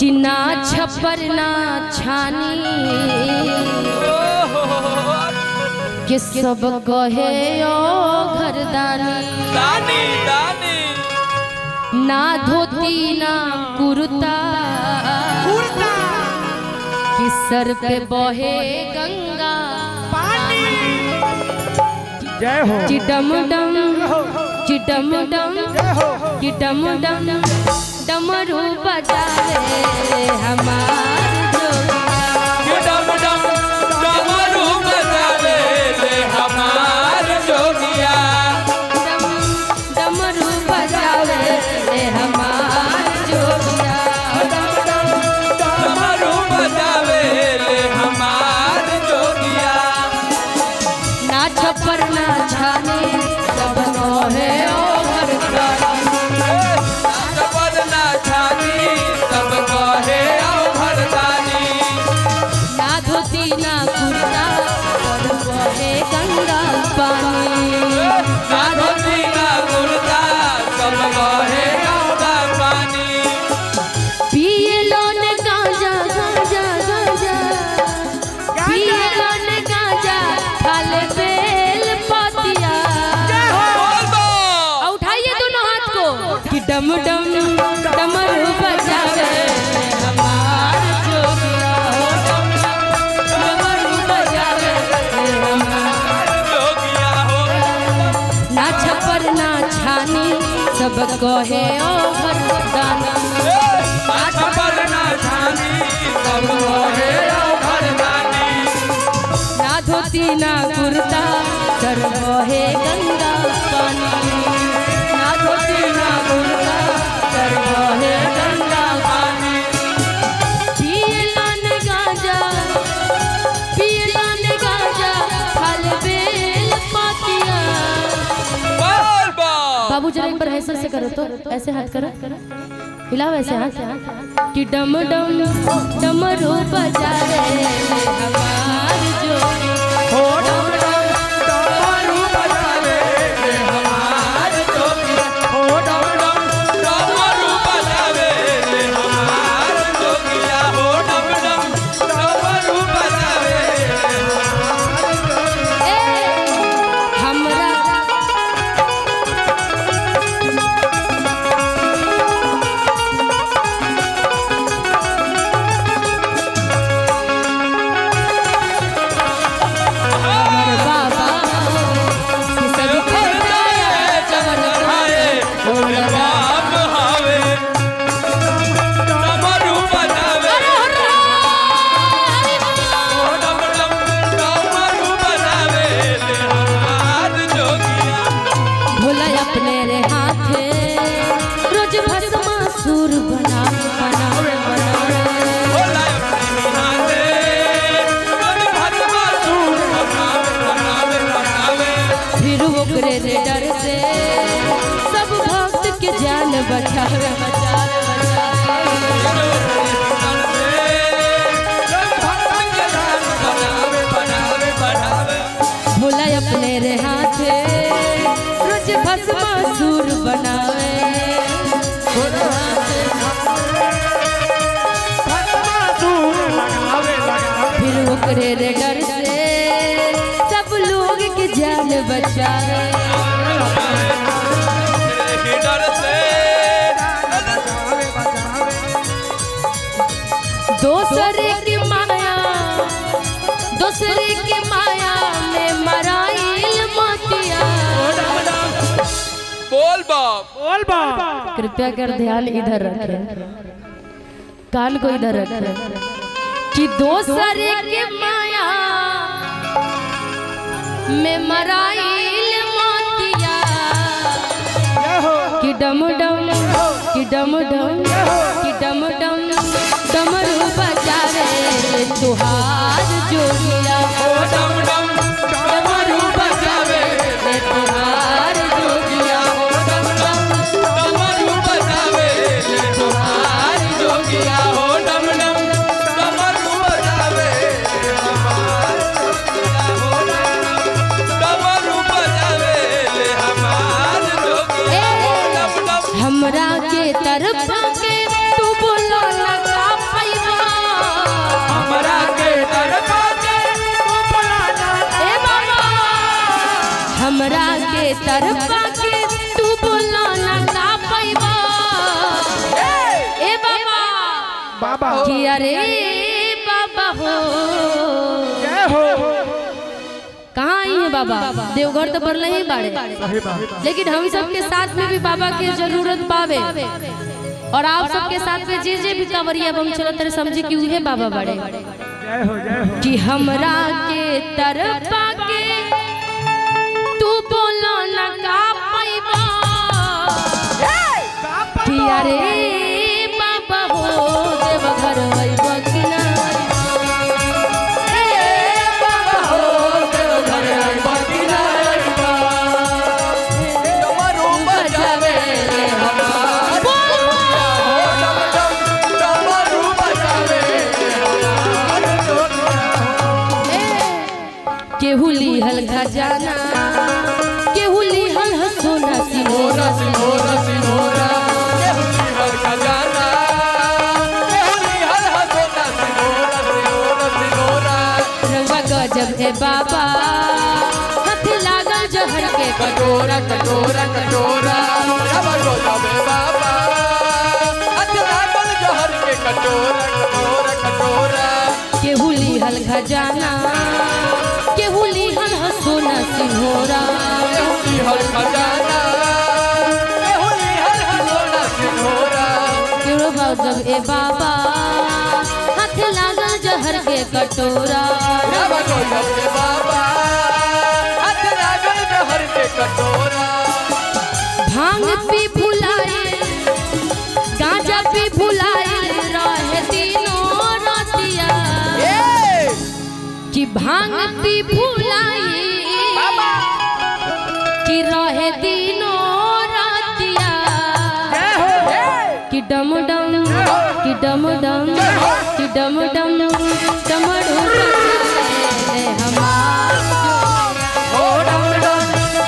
चिन्ना छप्पर ना छानी के सब कहे ओ घरदानी दानी दानी ना धोती ना कुर्ता कि सर पे बहे गंगा पानी। जय हो चिडम डम चिडम डम चिडम डम डमरू बजावे हमार डम डम डमरू बजावे ले हमार जोगिया डमरू बजावे हमार जोगिया डमरू बजावे ले हमार जोगिया ना छप्पर ना छाने सब कहे ओ ना छानी सब कहे ओ घरदानी ना धोती ना कुर्ता सब कहे गंगा पानी ना धोती ना कुर्ता सब कहे गंगा पानी पिए लोन गांजा गांजा गांजा पिए लोन गांजा फल बेल पतिया उठाइए दोनों हाथ को कि डम डम डमरू बजावे हमार जोगिया डमरू बजावे हमार जोगिया हो ना छप्पर ना छानी सब कहे ओ घरदानी ना छप्पर ना छानी सब कहे ओ घरदानी ना धोती ना कुर्ता सर बहे गंगा पानी ना धोती ना कुर्ता सर बहे गंगा पानी पिए लान गांजा फल बेल पतिया बोल बोल बाबू जरा एक बार ऐसे से करो तो ऐसे हाथ करो हिलाओ ऐसे हाथ कि डम डम डमरू बजावे हमार जोगी हो डम डम डमरू बजावे ले हमार जोगिया हो डम डम डमरू बजावे ले हमार जोगिया हो डम डम डमरू बजावे हमरा बाबा सब चमन हाय बोल बाप हावे डमरू बजावे हो डम डम डमरू बजावे ले हमार जोगिया भोला अपने रे हाथे रोज भस्मासुर बनावे बोला अपने हाथे मन भस्मासुर बनावे फिर ओकरे रे डर से सब भक्त के जान बचावे भोला अपने रे हाथे रोज भस्मासुर बनावे फिर ओकरे रे डर से सब लोग के जान बचावे दूसरे के माया में मराइल मोतिया बोल बाप बोल बाप कृपया कर ध्यान इधर रखें कान को इधर रखें कि दूसरे के माया में मराइल मोतिया कि डम डम कि डम डम कि डम डम डमरू बजावे तुहार जोगिया ओ डम डम डमरू बजावे तुहार जोगिया ओ डम डम डमरू बजावे तुहार जोगिया हो डम डम डमरू बजावे हमार जोगिया हो डमरू बजावे हमार जोगिया हो डम डम हमरा के तरफ के तू बोलो लगा तरफा के तू बोला ना का पैबा ए बाबा बाबा कि अरे बाबा हो जय हो कहाँ आई है बाबा देवघर तो बढ़ले ही बाड़े सही बात लेकिन हम सबके साथ में भी बाबा की जरूरत पावे और आप सबके साथ में जे भी कांवरिया बम चलो तेरे समझे कि उहे बाबा बड़े जय हो कि हमरा के तरफा के तू बोलो न का पैबा कि अरे बाबा हो देवघर अइबा कि ना बाबा हो देवघर अइबा कि ना डमरू बजावे हमार डमरू बजावे केहू लिहल खजाना केहू लिहल सोना सिनोरा सिनोरा सिनोरा केहुली हर खजाना केहुली हर सोना सिनोरा सिनोरा सिनोरा रंगवा गजब है बाबा हाथ लागल जहर के कटोरा कटोरा कटोरा रब गोलाबे बाबा अतरा बल जहर के कटोरा कटोरा कटोरा केहू लिहल खजाना केहू लिहल सोना सिनोरा केहुली हर खजाना केहुली हर सोना सिनोरा केहू गजब है बाबा हाथ लागल जहर के कटोरा रब गोलाबे बाबा अतरा बल जहर के कटोरा भांग पी भुलाए गांजा पी भुलाए रहे दिनों रातिया कि भांग पी भुलाए कि रहे दिनों रातिया कि डम डम कि डम डम कि डम डम डमरू बजाए हमार ओ डम डम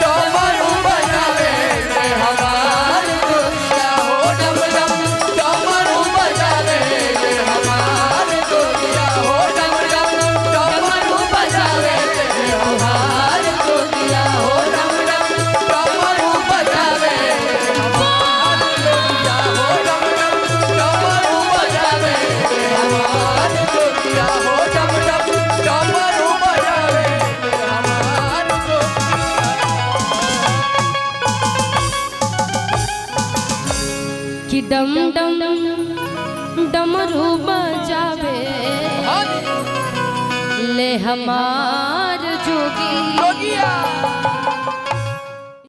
डमरू बजावे रे हमार दुनिया हो डम डम डमरू बजावे रे हमार दुनिया हो डम डम डमरू बजावे रे हमार दुनिया हो डम डम डमरू बजावे रे हमार दुनिया हो डम डम डमरू बजावे रे हमार दुनिया हो डम डम डमरू बजावे रे हमार कि डम डम डमरू बजावे ले हमार जोगी